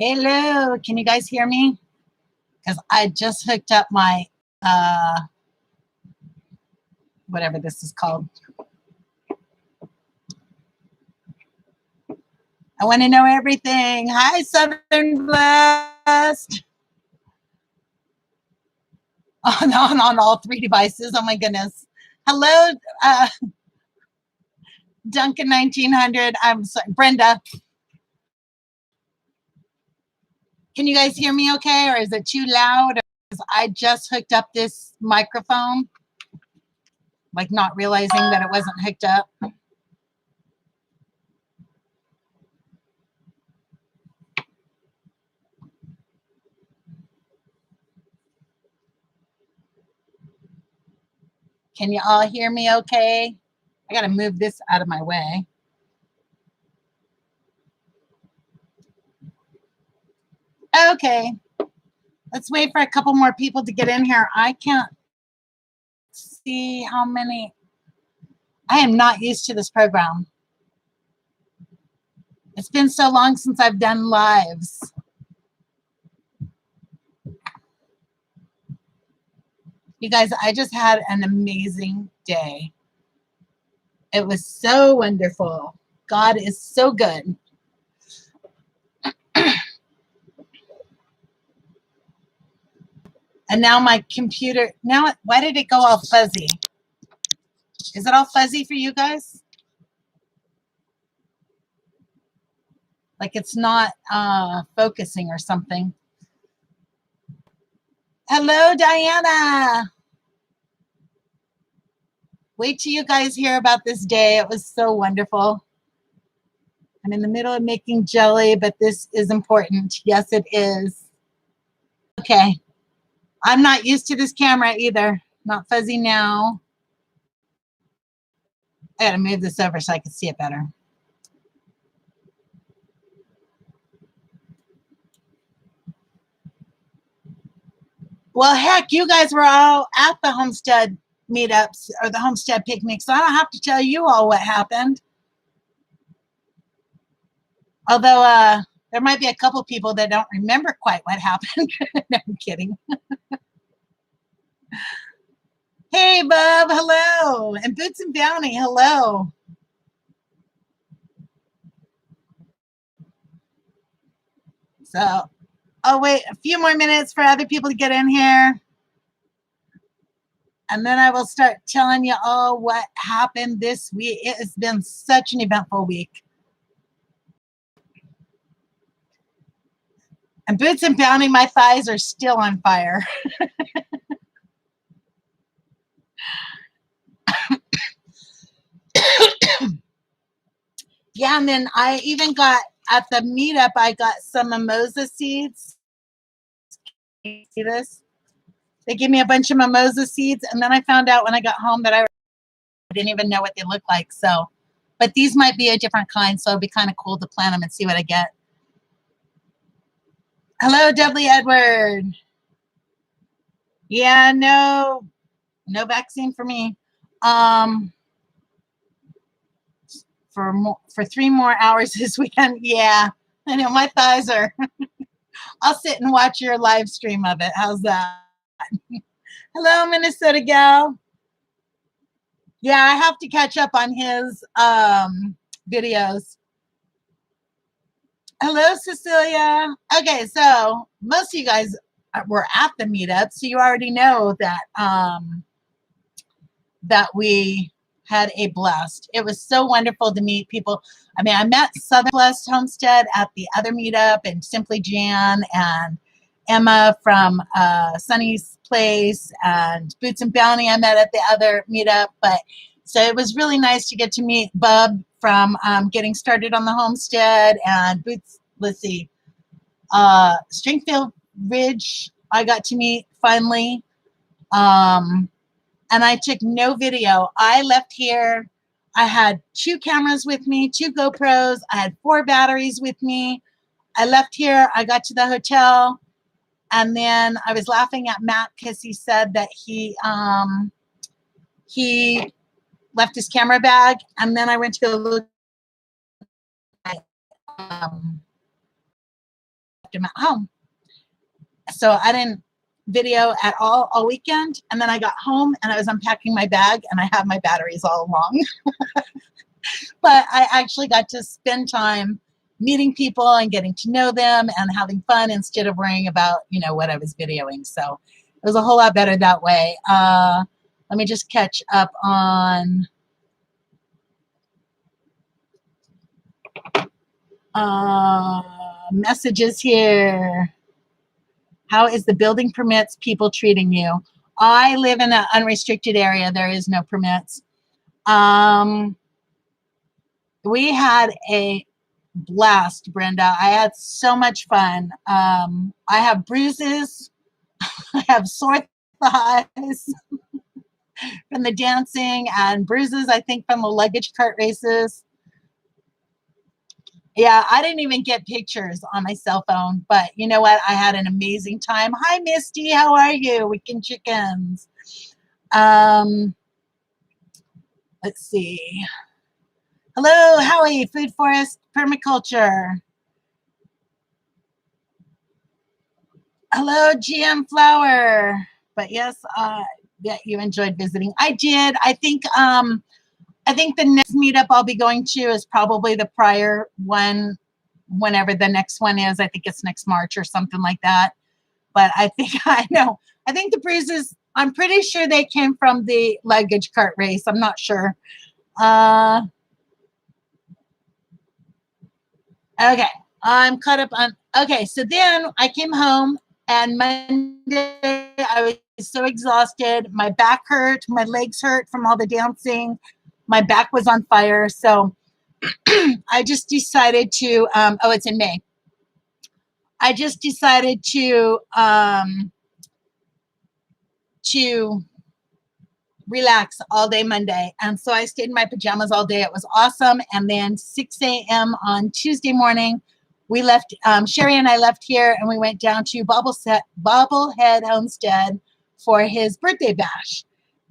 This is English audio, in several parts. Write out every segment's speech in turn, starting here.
Hello, can you guys hear me? Because I just hooked up my, whatever this is called. I want to know everything. Hi, Southern Blessed. On all three devices. Oh my goodness. Hello, Duncan 1900. I'm sorry, Brenda. Can you guys hear me okay, or is it too loud? I just hooked up this microphone, like not realizing that it wasn't hooked up. Can you all hear me okay? I got to move this out of my way. Okay. Let's wait for a couple more people to get in here. I can't see how many. I am not used to this program. It's been so long since I've done lives. You guys, I just had an amazing day. It was so wonderful. God is so good. And now my computer, now why did it go all fuzzy? Is it all fuzzy for you guys? Like it's not focusing or something. Hello, Diana. Wait till you guys hear about this day. It was so wonderful. I'm in the middle of making jelly, but this is important. Yes, it is. Okay. I'm not used to this camera either. Not fuzzy now. I gotta move this over so I can see it better. Well, heck, you guys were all at the Homestead meetups or the Homestead picnic, so I don't have to tell you all what happened. Although there might be a couple people that don't remember quite what happened. No, I'm kidding. Hey, Bub, hello. And Boots and Bounty, hello. So I'll wait a few more minutes for other people to get in here. And then I will start telling you all what happened this week. It has been such an eventful week. And Boots and Bounty, my thighs are still on fire. Yeah, and then I even got, at the meetup, I got some mimosa seeds. Can you see this? They gave me a bunch of mimosa seeds, and then I found out when I got home that I didn't even know what they look like. So, but these might be a different kind, so it'd be kind of cool to plant them and see what I get. Hello, Dudley Edward. Yeah, no vaccine for me. For 3 more hours this weekend. Yeah, I know my thighs are. I'll sit and watch your live stream of it. How's that? Hello, Minnesota gal. Yeah, I have to catch up on his videos. Hello, Cecilia. Okay, so most of you guys were at the meetup, so you already know that that we had a blast. It was so wonderful to meet people. I mean, I met Southern Blessed Homestead at the other meetup, and Simply Jan and Emma from Sunny's Place, and Boots and Bounty I met at the other meetup. But so it was really nice to get to meet Bub from Getting Started on the Homestead, and Boots, let's see, Stringfield Ridge I got to meet finally. And I took no video. I left here. I had 2 cameras with me, 2 GoPros. I had 4 batteries with me. I left here. I got to the hotel. And then I was laughing at Matt because he said that he left his camera bag. And then I went to go look at him at home. So I didn't video at all weekend. And then I got home and I was unpacking my bag and I had my batteries all along. But I actually got to spend time meeting people and getting to know them and having fun instead of worrying about, you know, what I was videoing. So it was a whole lot better that way. Let me just catch up on messages here. How is the building permits people treating you? I live in an unrestricted area. There is no permits. We had a blast, Brenda. I had so much fun. I have bruises. I have sore thighs from the dancing and bruises, I think, from the luggage cart races. Yeah, I didn't even get pictures on my cell phone, but you know what? I had an amazing time. Hi, Misty. How are you? Weekend Chickens. Let's see. Hello, Howie, Food Forest Permaculture. Hello, GM Flower. But yes, yeah, you enjoyed visiting. I did. I think the next meetup I'll be going to is probably the prior one, whenever the next one is. I think it's next March or something like that. But I think I think the bruises, I'm pretty sure they came from the luggage cart race. I'm not sure. Okay, I'm caught up on. Okay, so then I came home and Monday I was so exhausted. My back hurt, my legs hurt from all the dancing. My back was on fire. So I just decided to, oh, it's in May. I just decided to relax all day Monday. And so I stayed in my pajamas all day. It was awesome. And then 6 a.m. on Tuesday morning, we left, Sherry and I left here and we went down to Bobblehead Homestead for his birthday bash.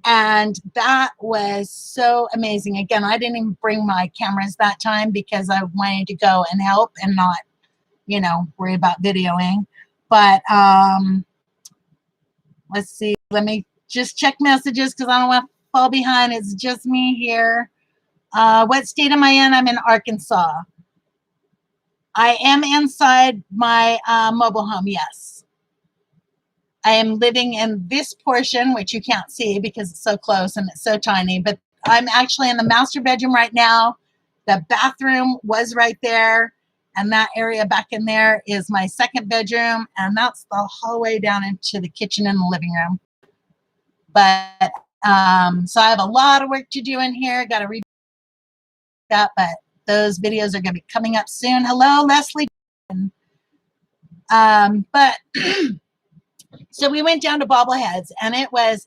And that was so amazing. Again, I didn't even bring my cameras that time because I wanted to go and help and not, you know, worry about videoing. But let's see. Let me just check messages because I don't want to fall behind. It's just me here. What state am I in? I'm in Arkansas. I am inside my mobile home, yes. I am living in this portion, which you can't see because it's so close and it's so tiny, but I'm actually in the master bedroom right now. The bathroom was right there, and that area back in there is my second bedroom, and that's the hallway down into the kitchen and the living room. But so I have a lot of work to do in here. Got to read that, but those videos are going to be coming up soon. Hello, Leslie. But so we went down to Bobbleheads, and it was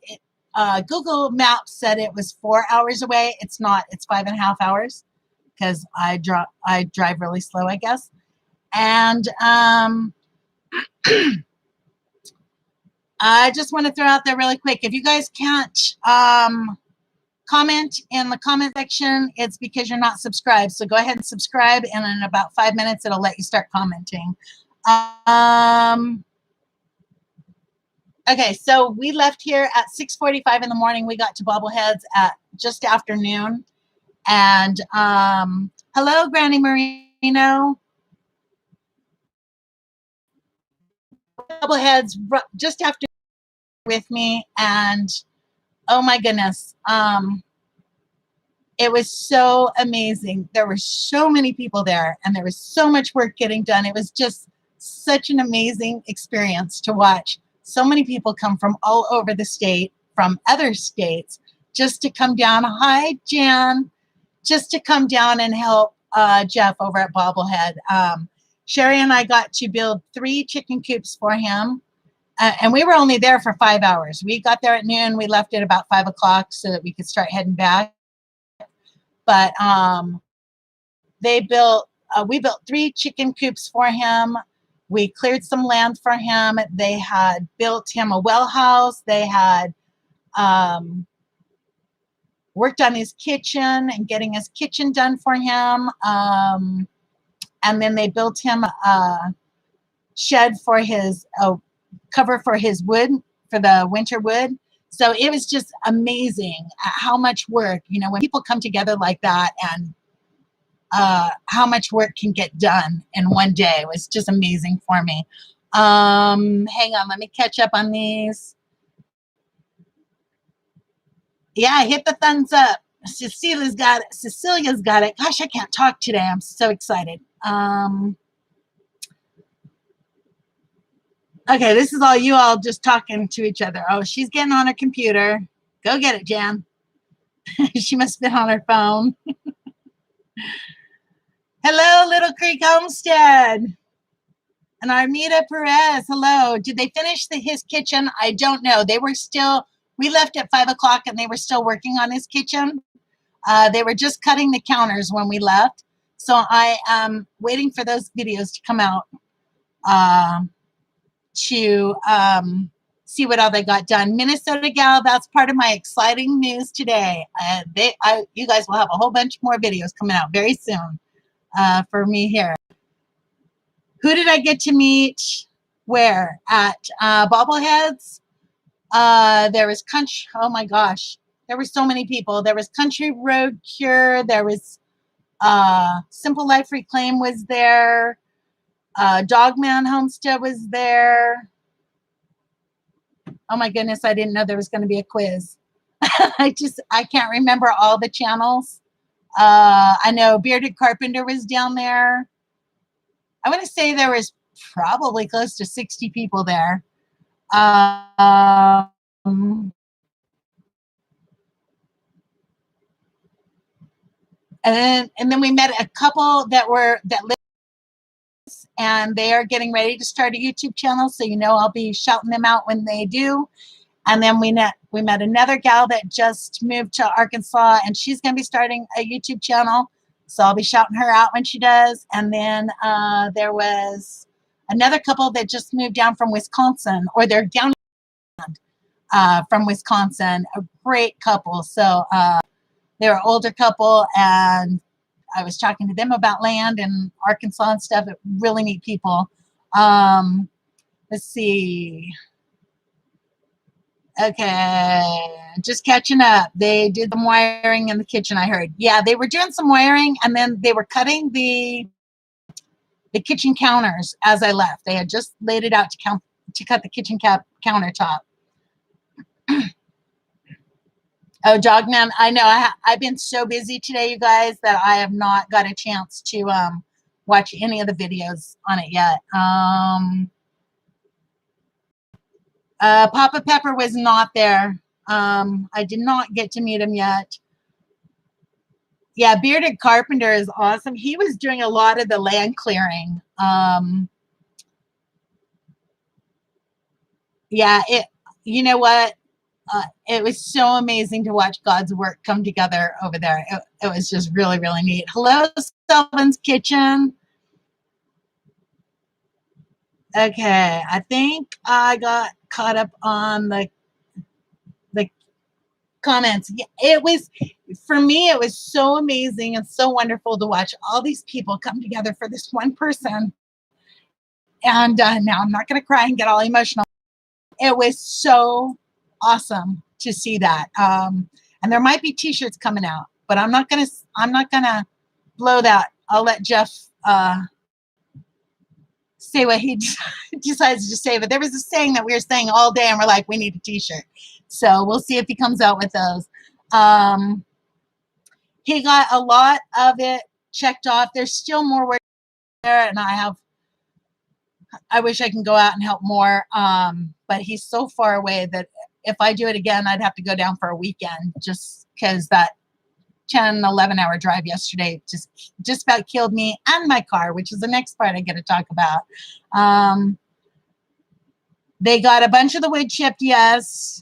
Google Maps said it was 4 hours away. It's not. It's 5.5 hours because I drive really slow, I guess. And I just want to throw out there really quick. If you guys can't comment in the comment section, it's because you're not subscribed. So go ahead and subscribe, and in about 5 minutes, it'll let you start commenting. Okay, so we left here at 6:45 in the morning. We got to Bobbleheads at just afternoon. And hello, Granny Marino. Bobbleheads just after with me, and oh my goodness, it was so amazing. There were so many people there, and there was so much work getting done. It was just such an amazing experience to watch so many people come from all over the state, from other states, just to come down. Hi, Jan. Just to come down and help Jeff over at Bobblehead. Sherry and I got to build 3 chicken coops for him. And we were only there for 5 hours. We got there at noon. We left at about 5 o'clock so that we could start heading back. But we built 3 chicken coops for him. We cleared some land for him. They had built him a well house. They had worked on his kitchen and getting his kitchen done for him. And then they built him shed for his cover for his wood, for the winter wood. So it was just amazing how much work, you know, when people come together like that, and how much work can get done in one day. It was just amazing for me. Hang on, let me catch up on these. Yeah, hit the thumbs up. Cecilia's got it. Cecilia's got it. Gosh, I can't talk today. I'm so excited. Okay, this is all you all just talking to each other. Oh, she's getting on her computer. Go get it, Jan. She must have been on her phone. Hello, Little Creek Homestead. And Armida Perez, hello. Did they finish his kitchen? I don't know. They were still, we left at 5 o'clock and they were still working on his kitchen. They were just cutting the counters when we left. So I am waiting for those videos to come out to see what all they got done. Minnesota Gal, that's part of my exciting news today. You guys will have a whole bunch more videos coming out very soon for me here. Who did I get to meet? Where? At Bobbleheads. There was country. Oh my gosh, there were so many people. There was Country Road Cure. There was Simple Life Reclaim was there. Dogman Homestead was there. Oh my goodness, I didn't know there was going to be a quiz. I can't remember all the channels. I know Bearded Carpenter was down there. I want to say there was probably close to 60 people there. And then we met a couple that lived, and they are getting ready to start a YouTube channel. So, you know, I'll be shouting them out when they do. And then we met another gal that just moved to Arkansas, and she's going to be starting a YouTube channel. So I'll be shouting her out when she does. And then there was another couple that just moved down from Wisconsin, or they're down from Wisconsin, a great couple. So they're an older couple, and I was talking to them about land and Arkansas and stuff. Really neat people. Let's see. Okay, just catching up. They did some wiring in the kitchen, I heard. Yeah, they were doing some wiring, and then they were cutting the kitchen counters as I left. They had just laid it out to cut the kitchen countertop. Oh, Dogman, I know. I've been so busy today, you guys, that I have not got a chance to watch any of the videos on it yet. Papa Pepper was not there. I did not get to meet him yet. Yeah, Bearded Carpenter is awesome. He was doing a lot of the land clearing. Yeah, you know what? It was so amazing to watch God's work come together over there. It was just really, really neat. Hello, Sullivan's Kitchen. Okay, I think I got caught up on the comments. It was, for me, it was so amazing and so wonderful to watch all these people come together for this one person. And now I'm not going to cry and get all emotional. It was so awesome to see that. And there might be t-shirts coming out, but I'm not gonna blow that. I'll let Jeff say what he decides to say. But there was a saying that we were saying all day, and we're like, we need a t-shirt. So we'll see if he comes out with those. He got a lot of it checked off. There's still more work there, and I wish I can go out and help more. But he's so far away that if I do it again, I'd have to go down for a weekend, just because that 10, 11-hour drive yesterday just about killed me and my car, which is the next part I get to talk about. They got a bunch of the wood chipped, yes.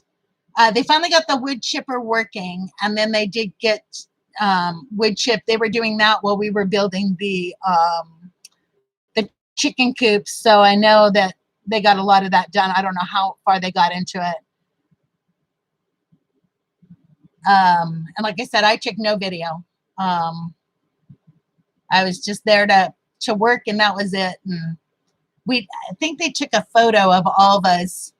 They finally got the wood chipper working, and then they did get wood chipped. They were doing that while we were building the chicken coops, so I know that they got a lot of that done. I don't know how far they got into it. And like I said, I took no video. I was just there to work, and that was it. And I think they took a photo of all of us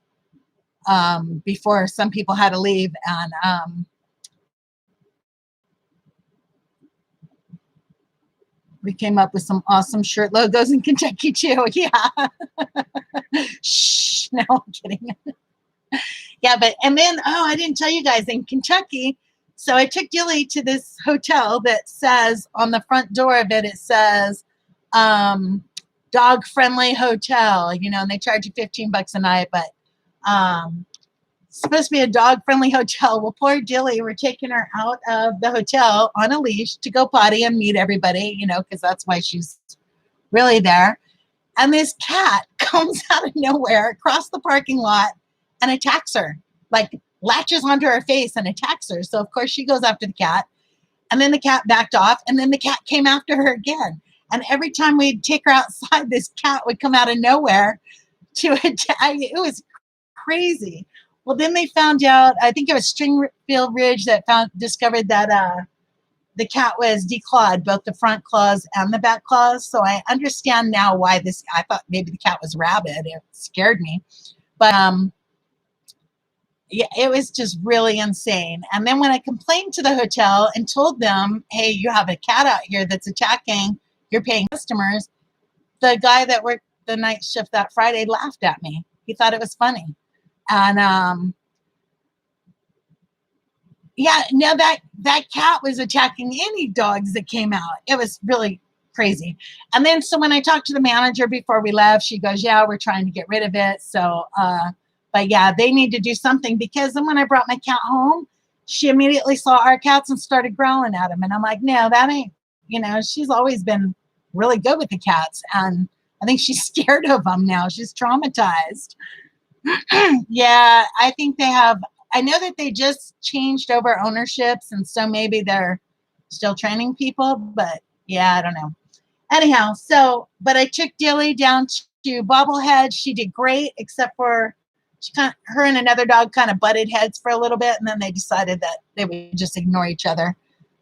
before some people had to leave, and we came up with some awesome shirt logos in Kentucky too. Yeah. Shh. No, I'm kidding. Yeah, and then, oh, I didn't tell you guys, in Kentucky, so I took Gilly to this hotel that says on the front door of it, it says dog friendly hotel, and they charge you $15 a night, but it's supposed to be a dog friendly hotel. Well, poor Gilly, we're taking her out of the hotel on a leash to go potty and meet everybody, because that's why she's really there. And this cat comes out of nowhere across the parking lot and attacks her, like latches onto her face and attacks her. So, of course, she goes after the cat. And then the cat backed off. And then the cat came after her again. And every time we'd take her outside, this cat would come out of nowhere to attack. It was crazy. Well, then they found out, I think it was Stringfield Ridge that discovered that the cat was declawed, both the front claws and the back claws. So I understand now why I thought maybe the cat was rabid. It scared me. But yeah, it was just really insane. And then when I complained to the hotel and told them, hey, you have a cat out here that's attacking your paying customers, the guy that worked the night shift that Friday laughed at me. He thought it was funny. And yeah, no, that cat was attacking any dogs that came out. It was really crazy. And then, so when I talked to the manager before we left, she goes, yeah, we're trying to get rid of it. So, but yeah, they need to do something, because then when I brought my cat home, she immediately saw our cats and started growling at him. And I'm like, no, that ain't, she's always been really good with the cats. And I think she's scared of them now. She's traumatized. Yeah, I think they have. I know that they just changed over ownerships, and so maybe they're still training people, but yeah, I don't know. Anyhow, but I took Dilly down to Bobblehead. She did great, except for her and another dog kind of butted heads for a little bit, and then they decided that they would just ignore each other.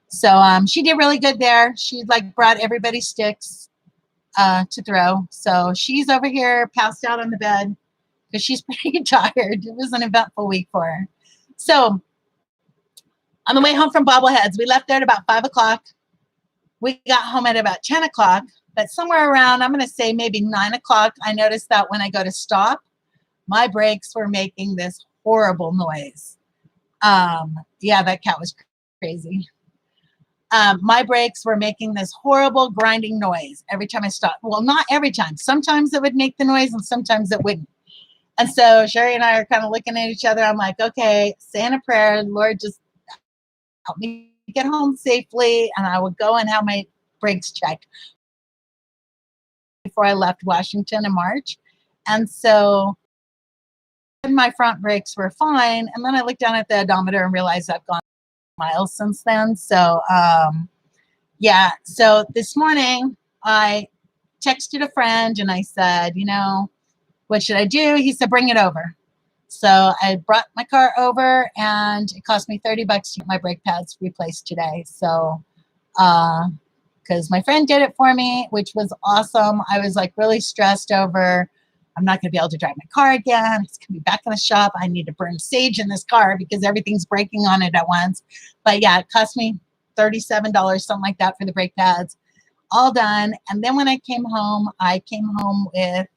So she did really good there. She brought everybody sticks to throw. So she's over here passed out on the bed because she's pretty tired. It was an eventful week for her. So on the way home from Bobbleheads, we left there at about 5 o'clock. We got home at about 10 o'clock, but somewhere around, I'm going to say maybe 9 o'clock, I noticed that when I go to stop, my brakes were making this horrible noise. Yeah, that cat was crazy. My brakes were making this horrible grinding noise every time I stopped. Well, not every time. Sometimes it would make the noise and sometimes it wouldn't. And so Sherry and I are kind of looking at each other. I'm like, okay, saying a prayer, Lord, just help me get home safely. And I would go and have my brakes checked before I left Washington in March. And so my front brakes were fine. And then I looked down at the odometer and realized I've gone miles since then. So, yeah. So this morning I texted a friend and I said, what should I do? He said, bring it over. So I brought my car over and it cost me $30 to get my brake pads replaced today. So, because my friend did it for me, which was awesome. I was really stressed over, I'm not going to be able to drive my car again. It's going to be back in the shop. I need to burn sage in this car because everything's breaking on it at once. But yeah, it cost me $37, something like that for the brake pads. All done. And then when I came home with,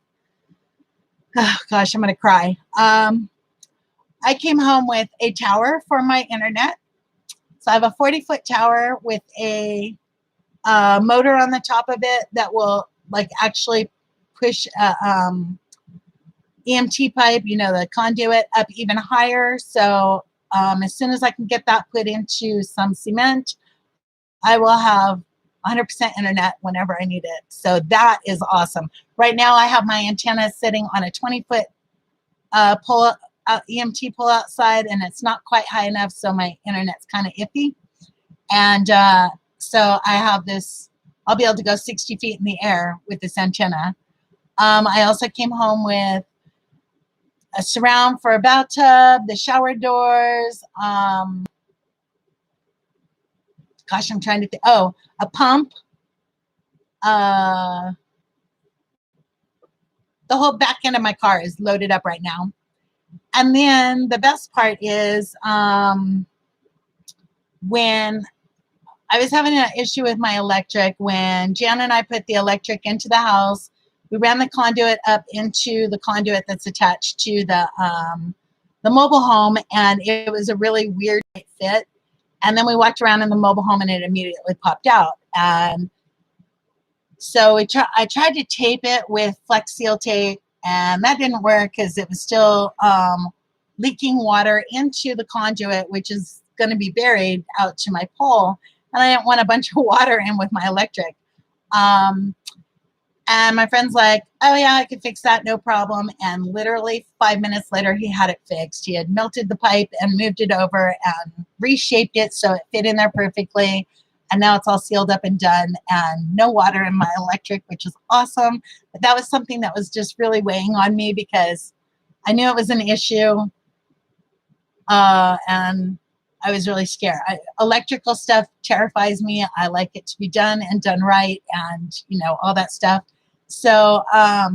oh gosh, I'm going to cry. I came home with a tower for my internet. So I have a 40-foot tower with a motor on the top of it that will actually push EMT pipe, the conduit up even higher. So as soon as I can get that put into some cement, I will have 100% internet whenever I need it. So that is awesome. Right now I have my antenna sitting on a 20-foot EMT pull outside, and it's not quite high enough, so my internet's kind of iffy. And so I have this, I'll be able to go 60 feet in the air with this antenna. I also came home with a surround for a bathtub, the shower doors. Gosh, I'm trying to think. Oh, a pump. the whole back end of my car is loaded up right now. And then the best part is when I was having an issue with my electric, when Jan and I put the electric into the house, we ran the conduit up into the conduit that's attached to the mobile home, and it was a really weird fit. And then we walked around in the mobile home and it immediately popped out. And so I tried to tape it with Flex Seal tape, and that didn't work because it was still leaking water into the conduit, which is going to be buried out to my pole. And I didn't want a bunch of water in with my electric. And my friend's like, oh yeah, I could fix that, no problem. And literally 5 minutes later, he had it fixed. He had melted the pipe and moved it over and reshaped it so it fit in there perfectly. And now it's all sealed up and done, and no water in my electric, which is awesome. But that was something that was just really weighing on me because I knew it was an issue. And I was really scared. Electrical stuff terrifies me. I like it to be done and done right, and all that stuff. So I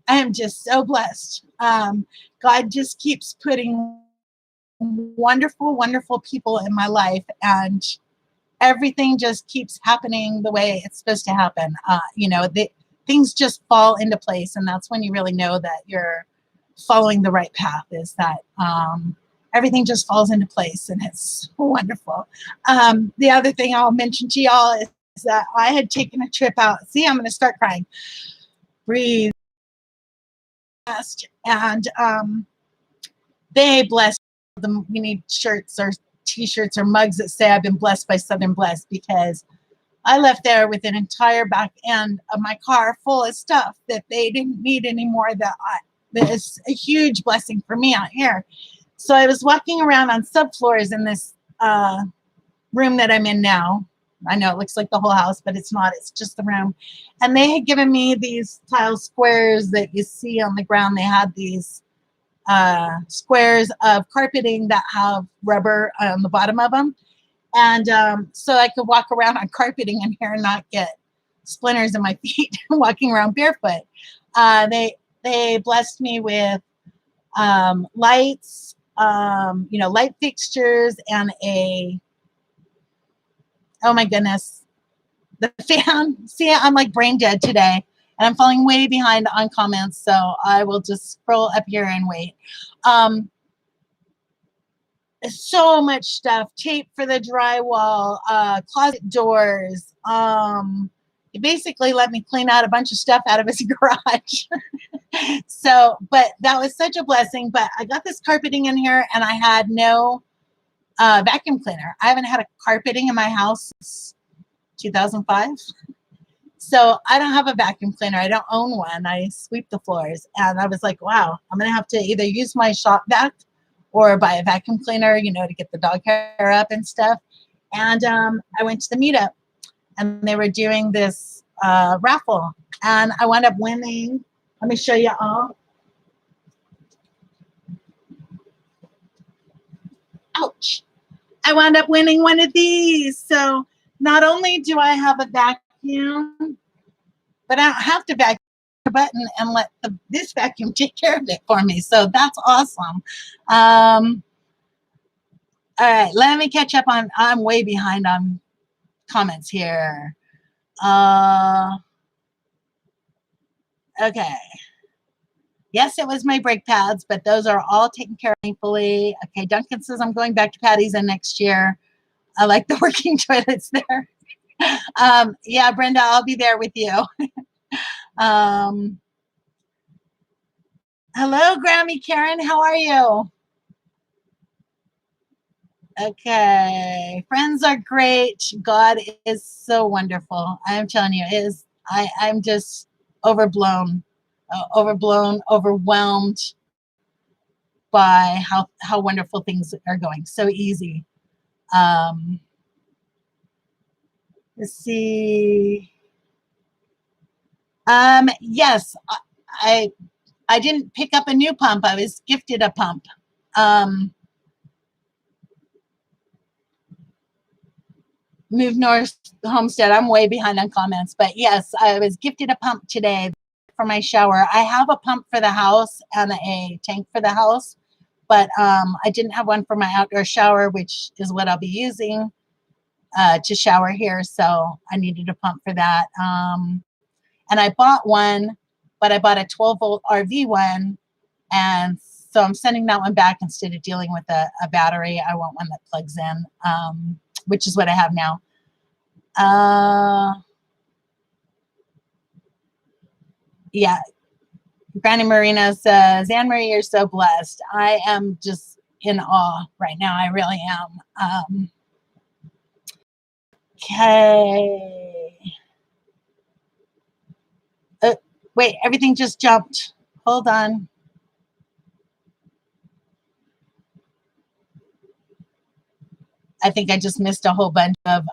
am just so blessed. God just keeps putting wonderful, wonderful people in my life, and everything just keeps happening the way it's supposed to happen. Things just fall into place, and that's when you really know that you're following the right path, is that everything just falls into place, and it's wonderful. The other thing I'll mention to y'all is that I had taken a trip out. See, I'm going to start crying. Breathe. And they blessed them. We need shirts or t-shirts or mugs that say I've been blessed by Southern Blessed, because I left there with an entire back end of my car full of stuff that they didn't need anymore. That is a huge blessing for me out here. So I was walking around on subfloors in this room that I'm in now. I know it looks like the whole house, but it's not. It's just the room. And they had given me these tile squares that you see on the ground. They had these squares of carpeting that have rubber on the bottom of them. And so I could walk around on carpeting in here and not get splinters in my feet walking around barefoot. They blessed me with lights, light fixtures, and oh my goodness, the fan. See, I'm like brain dead today, and I'm falling way behind on comments, so I will just scroll up here and wait. So much stuff. Tape for the drywall, closet doors. He basically let me clean out a bunch of stuff out of his garage. So, but that was such a blessing. But I got this carpeting in here, and I had no vacuum cleaner. I haven't had a carpeting in my house since 2005. So I don't have a vacuum cleaner. I don't own one. I sweep the floors. And I was like, wow, I'm going to have to either use my shop vac or buy a vacuum cleaner, to get the dog hair up and stuff. And I went to the meetup, and they were doing this raffle, and I wound up winning. Let me show you all. Ouch. I wound up winning one of these. So not only do I have a vacuum, but I don't have to vacuum the button and let this vacuum take care of it for me. So that's awesome. All right, let me catch up on, I'm way behind on comments here. Okay. Yes, it was my brake pads, but those are all taken care of thankfully. Okay, Duncan says I'm going back to Patty's in next year. I like the working toilets there. Yeah, Brenda, I'll be there with you. Hello, Grammy Karen, how are you? Okay, friends are great. God is so wonderful. I'm telling you, I'm just overblown, overwhelmed by how wonderful things are going. So easy. Let's see. Yes, I didn't pick up a new pump. I was gifted a pump. Move North Homestead. I'm way behind on comments, but yes, I was gifted a pump today for my shower. I have a pump for the house and a tank for the house, but I didn't have one for my outdoor shower, which is what I'll be using to shower here. So I needed a pump for that. And I bought one, but I bought a 12-volt RV one. And so I'm sending that one back instead of dealing with a battery. I want one that plugs in, which is what I have now. Yeah. Granny Marina says, Anne Marie, you're so blessed. I am just in awe right now. I really am. Okay. Wait, everything just jumped. Hold on. I think I just missed a whole bunch of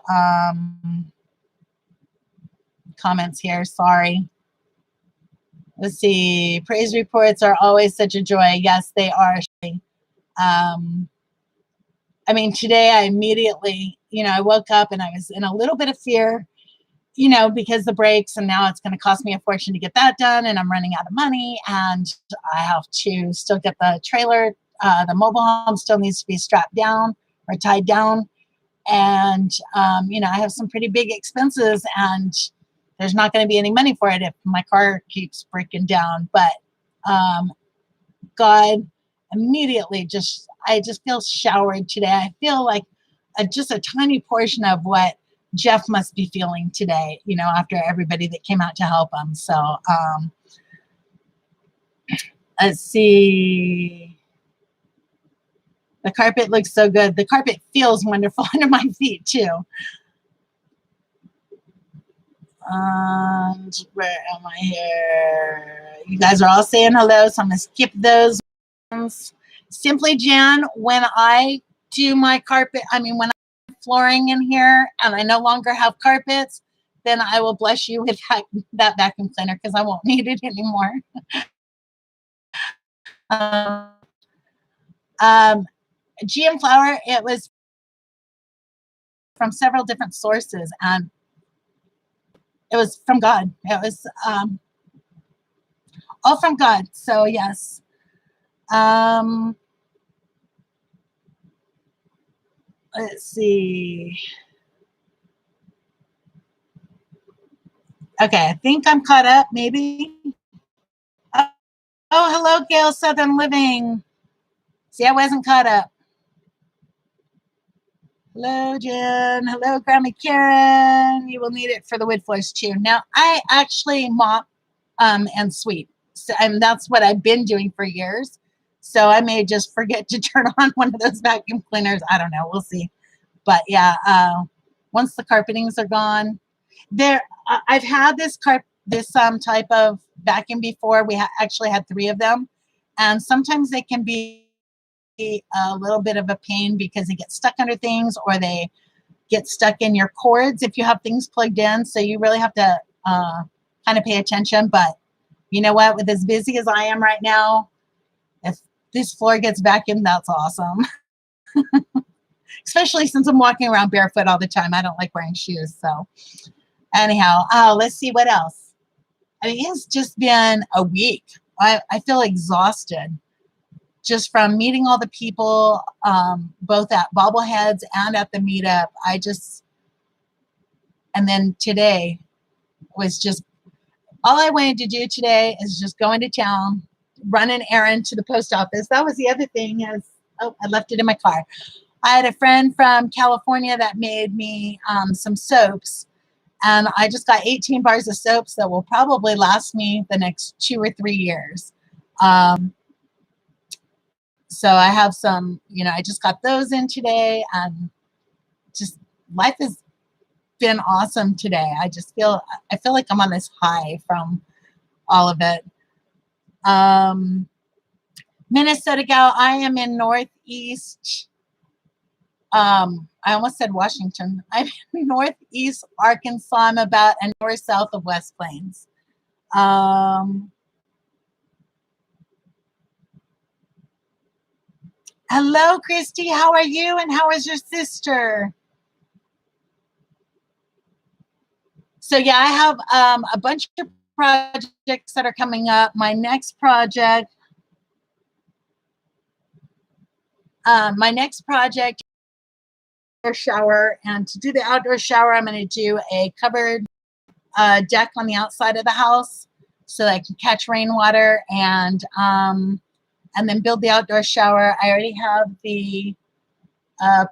comments here. Sorry. Let's see. Praise reports are always such a joy. Yes, they are. I mean, today I immediately, I woke up and I was in a little bit of fear, because the brakes, and now it's going to cost me a fortune to get that done, and I'm running out of money, and I have to still get the trailer. The mobile home still needs to be strapped down or tied down. And, I have some pretty big expenses, and there's not going to be any money for it if my car keeps breaking down. But God immediately I just feel showered today. I feel like just a tiny portion of what Jeff must be feeling today, after everybody that came out to help him. So let's see. The carpet looks so good. The carpet feels wonderful under my feet too. And where am I here? You guys are all saying hello, so I'm going to skip those ones. Simply Jan, when I do my carpet, when I'm flooring in here and I no longer have carpets, then I will bless you with that vacuum cleaner because I won't need it anymore. GM flour, it was from several different sources, and it was from God. It was all from God. So yes. Let's see. Okay, I think I'm caught up, maybe. Oh, hello, Gail Southern Living. See, I wasn't caught up. Hello, Jen. Hello, Grandma Karen. You will need it for the wood floors too. Now, I actually mop and sweep. So, and that's what I've been doing for years. So I may just forget to turn on one of those vacuum cleaners. I don't know. We'll see. But yeah, once the carpetings are gone, I've had this type of vacuum before. We actually had 3 of them, and sometimes they can be a little bit of a pain because they get stuck under things, or they get stuck in your cords if you have things plugged in. So you really have to kind of pay attention. But you know what? With as busy as I am right now, if this floor gets vacuumed, that's awesome. Especially since I'm walking around barefoot all the time. I don't like wearing shoes. So anyhow, let's see what else. It's just been a week. I feel exhausted just from meeting all the people, both at Bobbleheads and at the meetup. And then today was just, all I wanted to do today is just go into town, run an errand to the post office. That was the other thing I left it in my car. I had a friend from California that made me some soaps, and I just got 18 bars of soaps that will probably last me the next 2 or 3 years. So I have some, I just got those in today, and just life has been awesome today. I feel like I'm on this high from all of it. Minnesota gal, I am in Northeast. I almost said Washington. I'm in Northeast Arkansas. I'm about an hour south of West Plains. Hello, Christy. How are you? And how is your sister? So yeah, I have a bunch of projects that are coming up. My next project shower, and to do the outdoor shower, I'm going to do a covered deck on the outside of the house so that I can catch rainwater and then build the outdoor shower. I already have the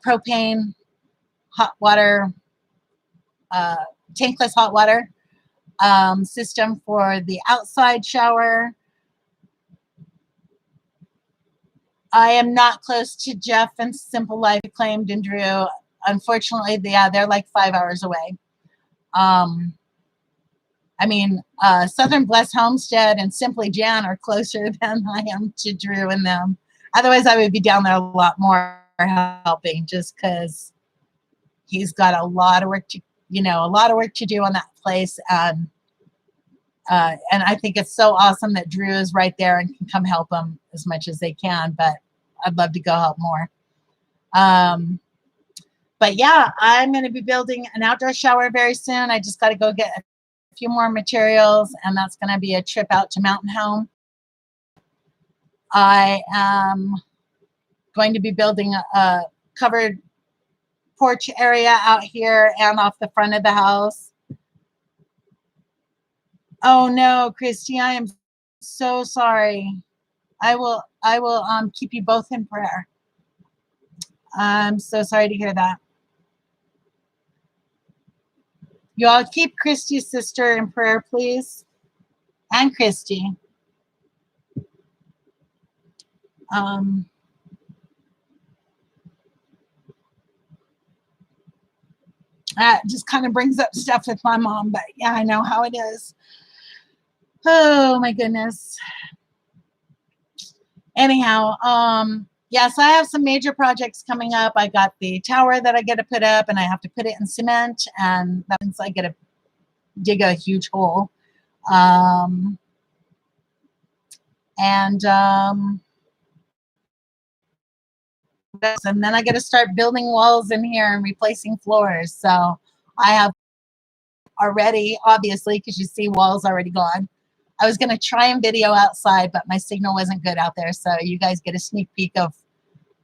propane hot water, tankless hot water system for the outside shower. I am not close to Jeff and Simple Life Acclaimed and Drew. Unfortunately, they're like 5 hours away. I mean, Southern Blessed Homestead and Simply Jan are closer than I am to Drew and them. Otherwise, I would be down there a lot more helping, just because he's got a lot of work to, do on that place. And I think it's so awesome that Drew is right there and can come help him as much as they can. But I'd love to go help more. But yeah, I'm going to be building an outdoor shower very soon. I just got to go get a few more materials, and that's going to be a trip out to Mountain Home. I am going to be building a covered porch area out here and off the front of the house. Oh no, Christy, I am so sorry. I will keep you both in prayer. I'm so sorry to hear that. You all keep Christy's sister in prayer, please. And Christy. That just kind of brings up stuff with my mom, but yeah, I know how it is. Oh my goodness. Anyhow, yes, I have some major projects coming up. I got the tower that I get to put up, and I have to put it in cement, and that means I get to dig a huge hole. And then I get to start building walls in here and replacing floors. So I have already, obviously, because you see walls already gone. I was going to try and video outside, but my signal wasn't good out there. So you guys get a sneak peek of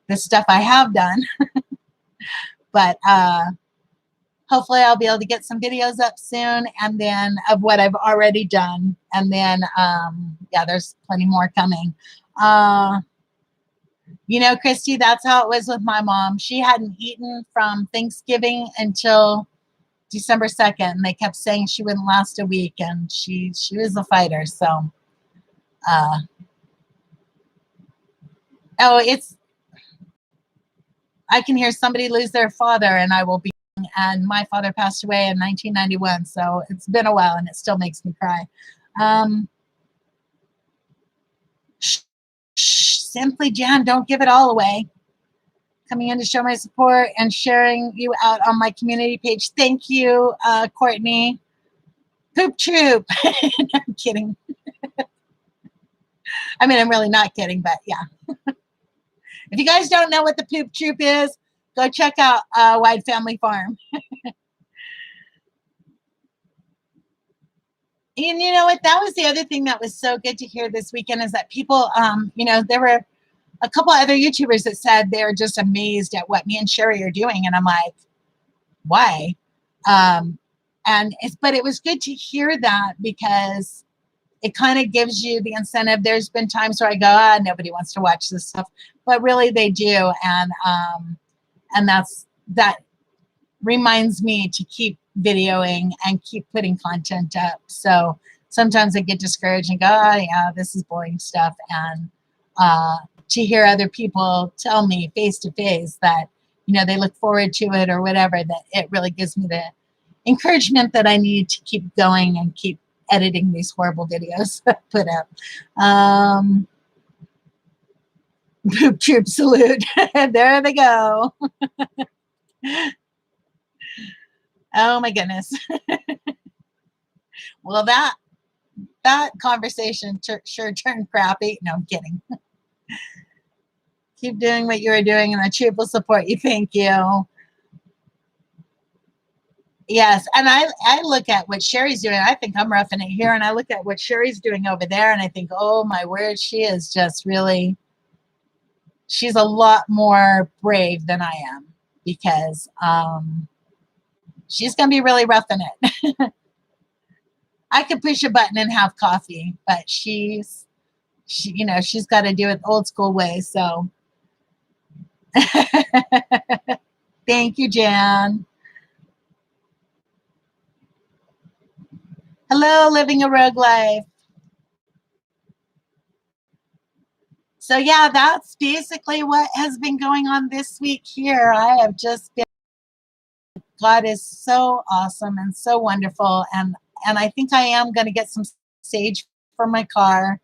the stuff I have done. But hopefully I'll be able to get some videos up soon, and then of what I've already done. And then, yeah, there's plenty more coming. Christy, that's how it was with my mom. She hadn't eaten from Thanksgiving until December 2nd. And they kept saying she wouldn't last a week, and she was a fighter. So, I can hear somebody lose their father, and I will be. And my father passed away in 1991, so it's been a while, and it still makes me cry. Simply Jan, don't give it all away. Coming in to show my support and sharing you out on my community page. Thank you, Courtney. Poop troop. I'm kidding. I mean, I'm really not kidding, but yeah. If you guys don't know what the poop troop is, go check out Wide Family Farm. And you know what? That was the other thing that was so good to hear this weekend, is that people, there were a couple other YouTubers that said they're just amazed at what me and Sherry are doing. And I'm like, why? But it was good to hear that, because it kind of gives you the incentive. There's been times where I go, nobody wants to watch this stuff, but really they do. And that reminds me to keep videoing and keep putting content up. So sometimes I get discouraged and go, yeah, this is boring stuff. And to hear other people tell me face to face that, they look forward to it or whatever, that it really gives me the encouragement that I need to keep going and keep editing these horrible videos put up. Poop troop salute. There they go. Oh my goodness. Well, that conversation sure turned crappy. No, I'm kidding. Keep doing what you are doing, and the troop will support you. Thank you. Yes, and I look at what Sherry's doing. I think I'm roughing it here, and I look at what Sherry's doing over there, and I think, oh my word, she is just really. She's a lot more brave than I am because she's gonna be really roughing it. I could push a button and have coffee, but she's got to do it old school way. So, thank you, Jan. Hello, living a rogue life. So yeah, that's basically what has been going on this week here. I have just been, God is so awesome and so wonderful. And I think I am going to get some sage for my car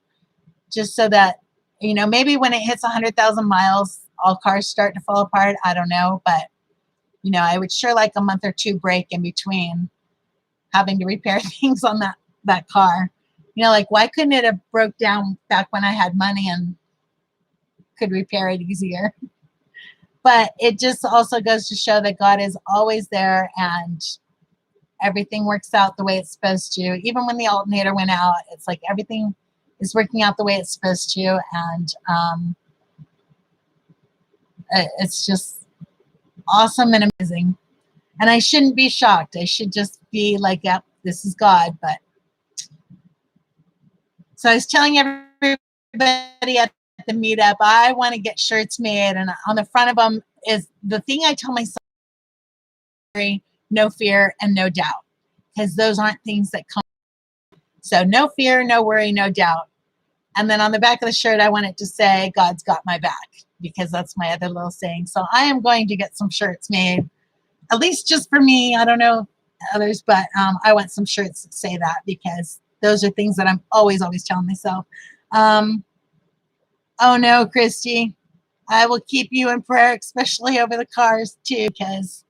just so that, maybe when it hits 100,000 miles, all cars start to fall apart. I don't know. But, I would sure like a month or two break in between having to repair things on that car. Like why couldn't it have broke down back when I had money and could repair it easier? But it just also goes to show that God is always there and everything works out the way it's supposed to. Even when the alternator went out, it's like everything is working out the way it's supposed to. And it's just awesome and amazing. And I shouldn't be shocked. I should just be like, yep, this is God. But so I was telling everybody at the meetup, I want to get shirts made. And on the front of them is the thing I tell myself, no fear and no doubt, because those aren't things that come. So no fear, no worry, no doubt. And then on the back of the shirt, I want it to say, God's got my back, because that's my other little saying. So I am going to get some shirts made, at least just for me. I don't know others, but I want some shirts that say that, because those are things that I'm always telling myself. Oh no, Christy, I will keep you in prayer, especially over the cars too, because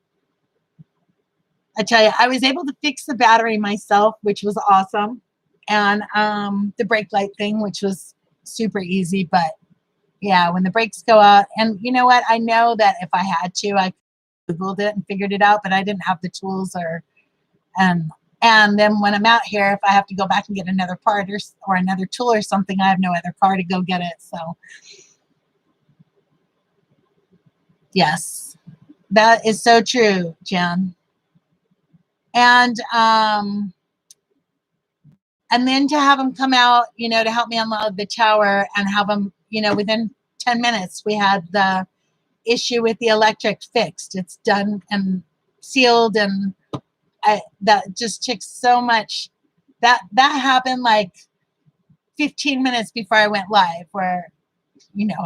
I tell you, I was able to fix the battery myself, which was awesome. And the brake light thing, which was super easy. But yeah, when the brakes go out, and you know what? I know that if I had to, I Googled it and figured it out, but I didn't have the tools and then when I'm out here, if I have to go back and get another part or another tool or something, I have no other car to go get it. So yes, that is so true, Jen. And then to have them come out, to help me unload the tower and have them, within 10 minutes, we had the issue with the electric fixed. It's done and sealed, and that just took so much. That happened like 15 minutes before I went live, where,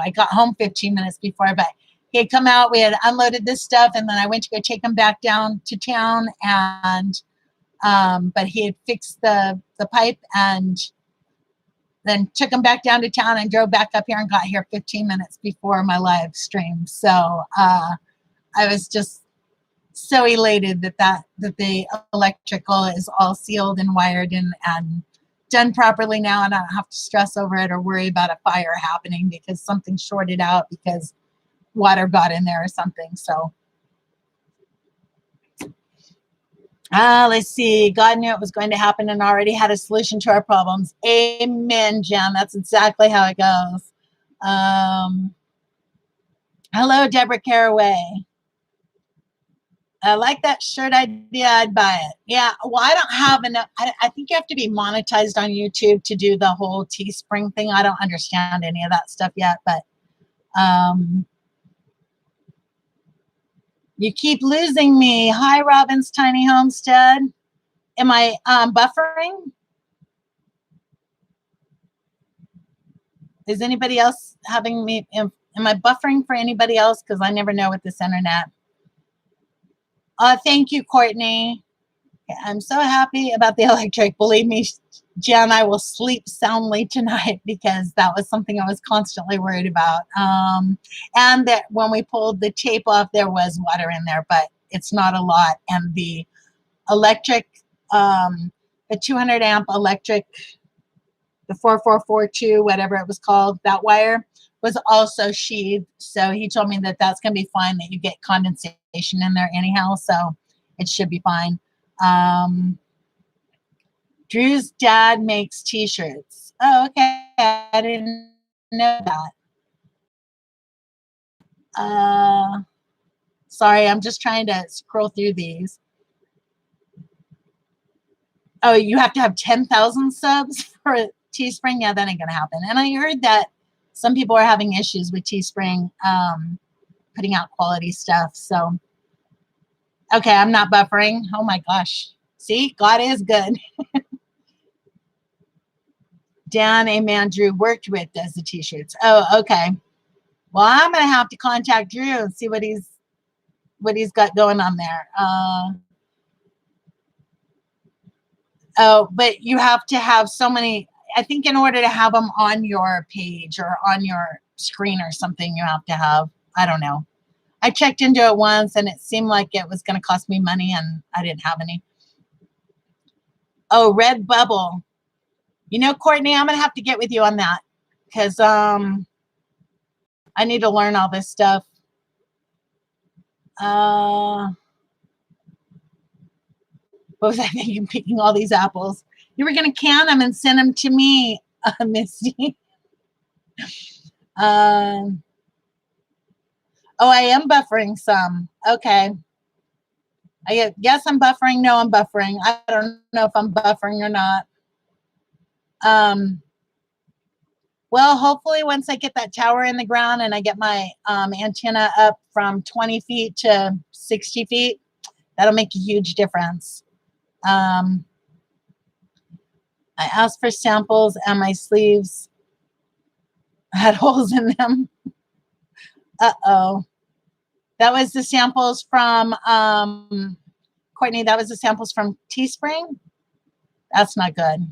I got home 15 minutes before, but he had come out, we had unloaded this stuff, and then I went to go take him back down to town, and but he had fixed the pipe and then took him back down to town and drove back up here and got here 15 minutes before my live stream. So I was just so elated that the electrical is all sealed and wired and done properly now, and I don't have to stress over it or worry about a fire happening because something shorted out because water got in there or something. So let's see. God knew it was going to happen and already had a solution to our problems. Amen, Jen. That's exactly how it goes. Hello, Deborah Caraway. I like that shirt idea. I'd buy it. Yeah. Well, I don't have enough. I think you have to be monetized on YouTube to do the whole Teespring thing. I don't understand any of that stuff yet, but you keep losing me. Hi, Robin's Tiny Homestead. Am I buffering? Is anybody else having me? Am I buffering for anybody else? Because I never know with this internet. Thank you, Courtney. I'm so happy about the electric. Believe me, Jen, I will sleep soundly tonight because that was something I was constantly worried about. And that when we pulled the tape off, there was water in there, but it's not a lot. And the electric, the 200 amp electric, the 4442, whatever it was called, that wire was also sheathed. So he told me that that's going to be fine, that you get condensation in there anyhow. So it should be fine. Drew's dad makes t-shirts. Oh, okay. I didn't know that. Sorry, I'm just trying to scroll through these. Oh, you have to have 10,000 subs for Teespring? Yeah, that ain't going to happen. And I heard that some people are having issues with Teespring putting out quality stuff. So, okay, I'm not buffering. Oh my gosh. See, God is good. Dan, a man Drew worked with, does the t-shirts. Oh, okay. Well, I'm going to have to contact Drew and see what he's got going on there. Oh, but you have to have so many, I think in order to have them on your page or on your screen or something, you have to have, I don't know. I checked into it once and it seemed like it was going to cost me money and I didn't have any. Oh, Redbubble. You know, Courtney, I'm going to have to get with you on that because I need to learn all this stuff. What was I thinking? Picking all these apples. You were going to can them and send them to me, Misty. Oh, I am buffering some. Okay. I guess I'm buffering. No, I'm buffering. I don't know if I'm buffering or not. Well, hopefully once I get that tower in the ground and I get my antenna up from 20 feet to 60 feet, that'll make a huge difference. I asked for samples and my sleeves had holes in them. Uh-oh. That was the samples from, Courtney, that was the samples from Teespring? That's not good.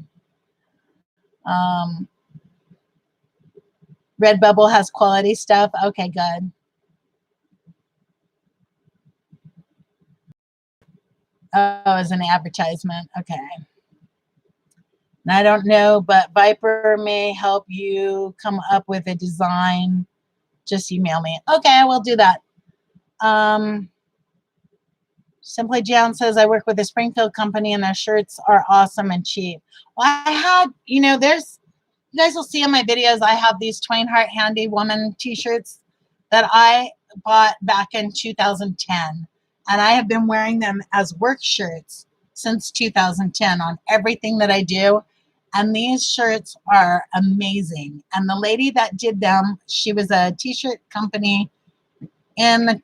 Redbubble has quality stuff. Okay, good. Oh, as an advertisement. Okay. And I don't know, but Viper may help you come up with a design. Just email me. Okay, I will do that. Simply Jan says, I work with a Springfield company and their shirts are awesome and cheap. Well, I had, you know, you guys will see in my videos, I have these Twain Hart Handy Woman t-shirts that I bought back in 2010. And I have been wearing them as work shirts since 2010 on everything that I do. And these shirts are amazing. And the lady that did them, she was a t-shirt company in the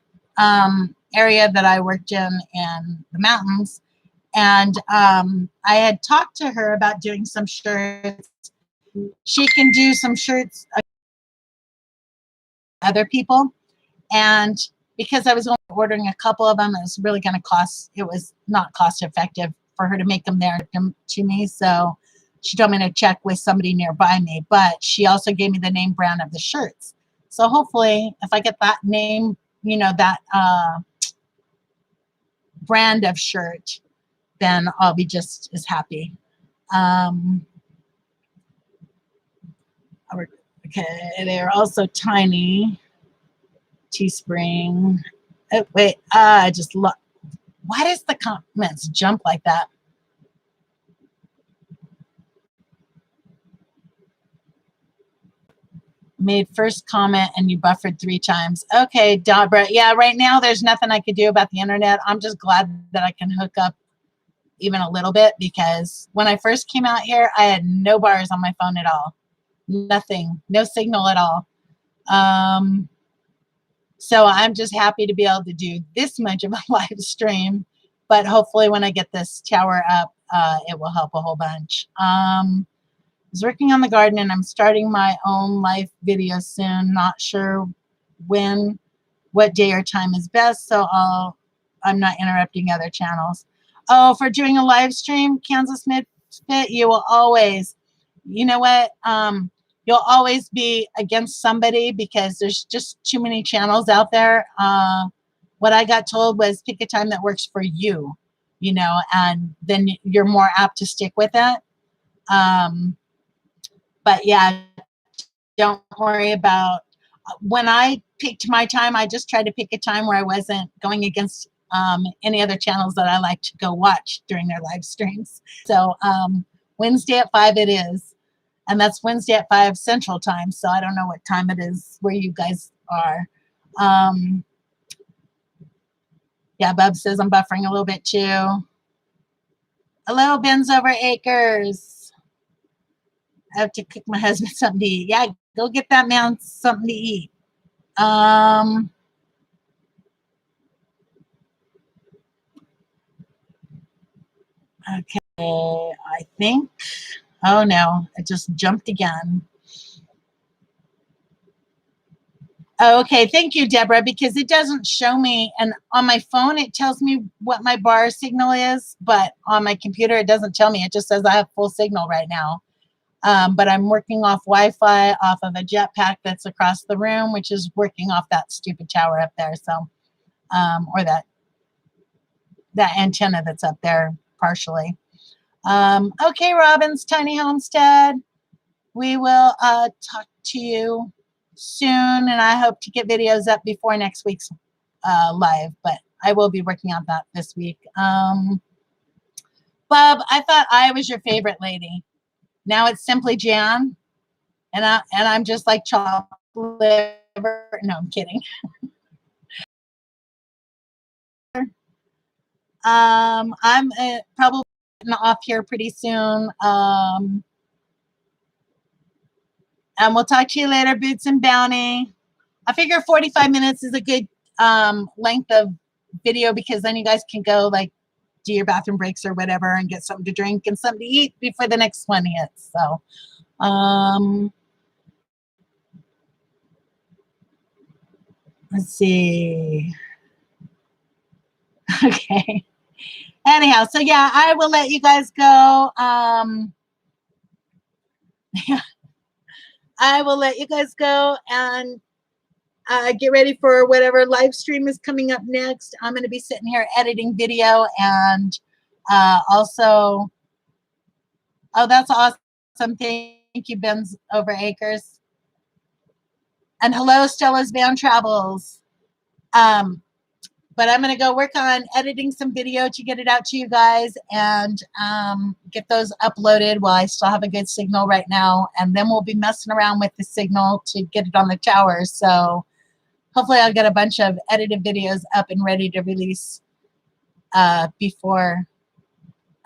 area that I worked in the mountains. And I had talked to her about doing some shirts. She can do some shirts other people. And because I was only ordering a couple of them, it was really going to cost, it was not cost effective for her to make them there to me. So she told me to check with somebody nearby me, but she also gave me the name brand of the shirts. So hopefully if I get that name, you know, that brand of shirt, then I'll be just as happy. Okay, they're also tiny. Teespring. Oh, wait, I just look. Why does the comments jump like that? Made first comment and you buffered 3 times. Okay, Debra. Yeah, right now there's nothing I could do about the internet. I'm just glad that I can hook up even a little bit because when I first came out here, I had no bars on my phone at all. Nothing, no signal at all. So I'm just happy to be able to do this much of a live stream, but hopefully when I get this tower up, it will help a whole bunch. I was working on the garden and I'm starting my own live video soon. Not sure when, what day or time is best, so I'm not interrupting other channels. Oh, for doing a live stream, Kansas Midfit, you will always, you know what, you'll always be against somebody because there's just too many channels out there. What I got told was pick a time that works for you, you know, and then you're more apt to stick with it. But yeah, don't worry about when I picked my time. I just tried to pick a time where I wasn't going against any other channels that I like to go watch during their live streams. So Wednesday at 5 it is. And that's Wednesday at 5 Central Time. So I don't know what time it is where you guys are. Yeah, Bub says I'm buffering a little bit too. Hello, Ben's over acres. I have to cook my husband something to eat. Yeah, go get that man something to eat. Okay, I think. Oh no, it just jumped again. Okay, thank you, Deborah, because it doesn't show me, and on my phone it tells me what my bar signal is, but on my computer it doesn't tell me. It just says I have full signal right now. But I'm working off Wi-Fi off of a jetpack that's across the room, which is working off that stupid tower up there. So, or that antenna that's up there partially. Okay, Robin's Tiny Homestead. We will talk to you soon, and I hope to get videos up before next week's live, but I will be working on that this week. Bob, I thought I was your favorite lady. Now it's Simply Jan, and I'm just like chocolate liver. No, I'm kidding. I'm probably off here pretty soon. And we'll talk to you later, Boots and Bounty. I figure 45 minutes is a good length of video, because then you guys can go like do your bathroom breaks or whatever and get something to drink and something to eat before the next one hits. So, let's see. Okay. Anyhow, so yeah, I will let you guys go. Yeah, I will let you guys go and get ready for whatever live stream is coming up next. I'm going to be sitting here editing video, and also, oh, that's awesome. Thank you, Ben's over acres. And hello, Stella's Van Travels. But I'm going to go work on editing some video to get it out to you guys, and get those uploaded while I still have a good signal right now. And then we'll be messing around with the signal to get it on the tower. So hopefully I'll get a bunch of edited videos up and ready to release before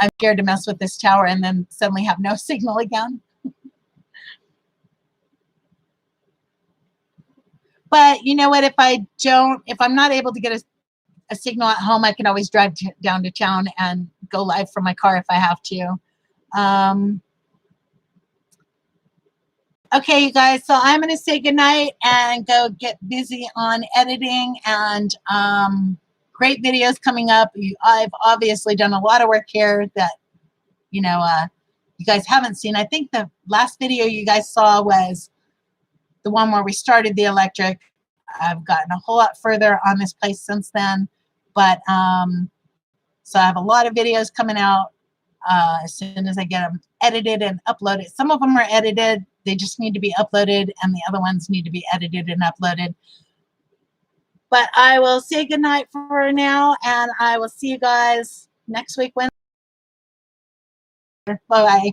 I'm scared to mess with this tower and then suddenly have no signal again. But you know what? If I'm not able to get a signal at home, I can always drive down to town and go live from my car if I have to. Okay, you guys, so I'm going to say goodnight and go get busy on editing, and great videos coming up. I've obviously done a lot of work here that, you guys haven't seen. I think the last video you guys saw was the one where we started the electric. I've gotten a whole lot further on this place since then, but so I have a lot of videos coming out as soon as I get them edited and uploaded. Some of them are edited, they just need to be uploaded, and the other ones need to be edited and uploaded. But I will say goodnight for now, and I will see you guys next week Wednesday. Bye.